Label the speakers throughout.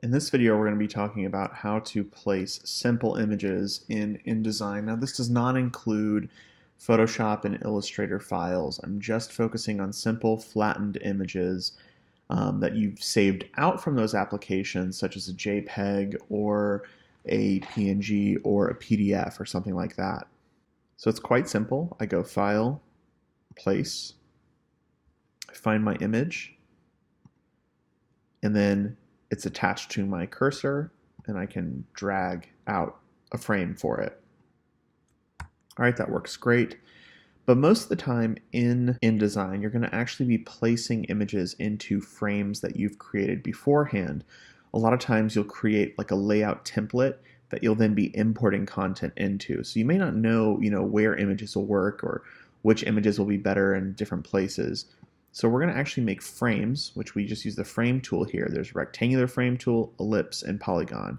Speaker 1: In this video, we're going to be talking about how to place simple images in InDesign. Now, this does not include Photoshop and Illustrator files. I'm just focusing on simple flattened images that you've saved out from those applications, such as a JPEG or a PNG or a PDF or something like that. So it's quite simple. I go File, Place, I find my image, and then it's attached to my cursor, and I can drag out a frame for it. All right, that works great. But most of the time in InDesign, you're going to actually be placing images into frames that you've created beforehand. A lot of times you'll create like a layout template that you'll then be importing content into. So you may not know, where images will work or which images will be better in different places. So we're going to actually make frames, which we just use the frame tool here. There's rectangular frame tool, ellipse, and polygon.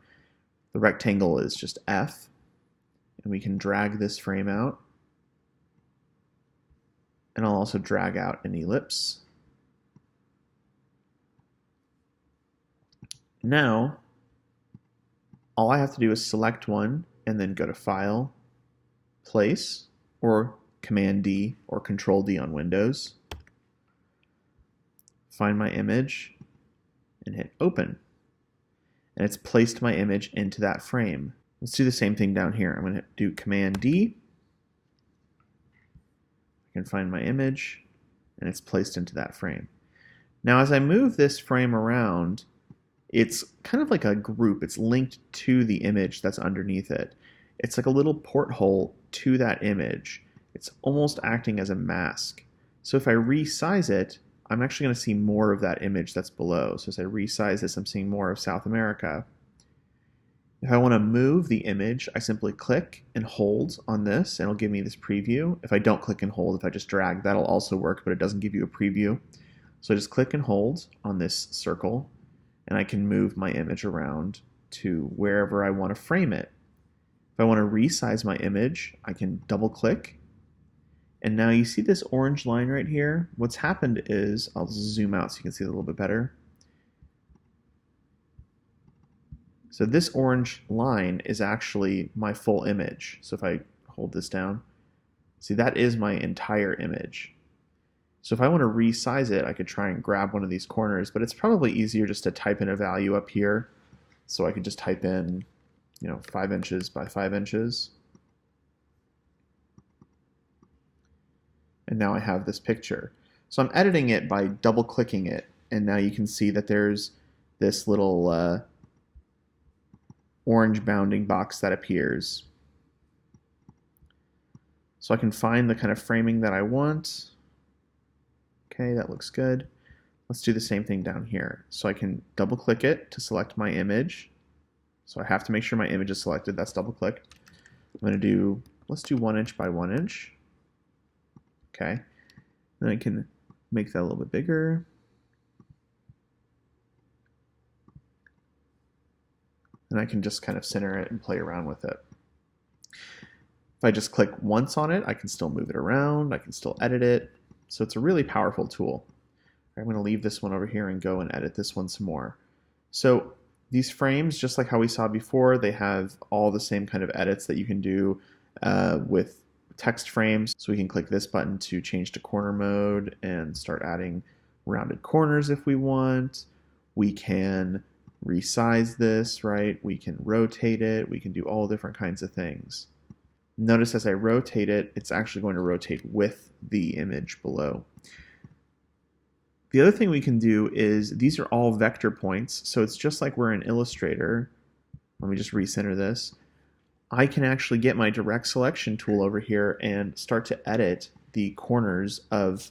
Speaker 1: The rectangle is just F, and we can drag this frame out. And I'll also drag out an ellipse. Now, all I have to do is select one and then go to File, Place, or Command D or Control D on Windows. Find my image and hit open, and it's placed my image into that frame. Let's do the same thing down here. I'm going to do Command D. I can find my image and it's placed into that frame. Now as I move this frame around, it's kind of like a group. It's linked to the image that's underneath it. It's like a little porthole to that image. It's almost acting as a mask. So if I resize it, I'm actually going to see more of that image that's below. So as I resize this, I'm seeing more of South America. If I want to move the image, I simply click and hold on this, and it'll give me this preview. If I don't click and hold, if I just drag, that'll also work, but it doesn't give you a preview. So I just click and hold on this circle, and I can move my image around to wherever I want to frame it. If I want to resize my image, I can double click. And now you see this orange line right here. What's happened is, I'll zoom out so you can see it a little bit better. So this orange line is actually my full image. So if I hold this down, see that is my entire image. So if I want to resize it, I could try and grab one of these corners, but it's probably easier just to type in a value up here. So I could just type in, 5 inches by 5 inches. And now I have this picture. So I'm editing it by double clicking it, and now you can see that there's this little orange bounding box that appears. So I can find the kind of framing that I want. Okay, that looks good. Let's do the same thing down here. So I can double click it to select my image. So I have to make sure my image is selected. That's double clicked. Let's do 1 inch by 1 inch. Okay, then I can make that a little bit bigger. And I can just kind of center it and play around with it. If I just click once on it, I can still move it around, I can still edit it. So it's a really powerful tool. I'm going to leave this one over here and go and edit this one some more. So these frames, just like how we saw before, they have all the same kind of edits that you can do with text frames. So we can click this button to change to corner mode and start adding rounded corners if we want. We can resize this, right? We can rotate it. We can do all different kinds of things. Notice as I rotate it, it's actually going to rotate with the image below. The other thing we can do is, these are all vector points, so it's just like we're in Illustrator. Let me just recenter this. I can actually get my direct selection tool over here and start to edit the corners of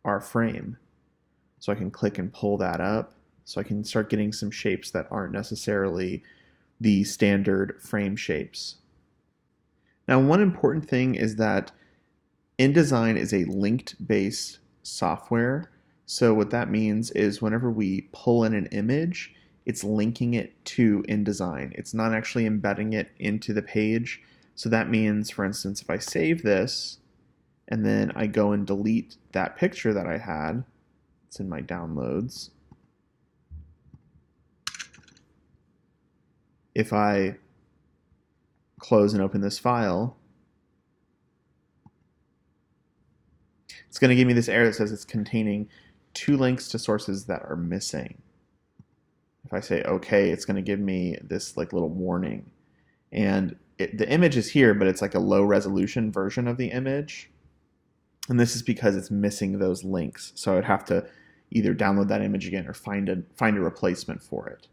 Speaker 1: our frame. So I can click and pull that up. So I can start getting some shapes that aren't necessarily the standard frame shapes. Now, one important thing is that InDesign is a linked-based software. So what that means is whenever we pull in an image, it's linking it to InDesign. It's not actually embedding it into the page. So that means, for instance, if I save this and then I go and delete that picture that I had, it's in my downloads, if I close and open this file, it's going to give me this error that says it's containing 2 links to sources that are missing. If I say OK, it's going to give me this like little warning. And the image is here, but it's like a low resolution version of the image. And this is because it's missing those links. So I would have to either download that image again or find a replacement for it.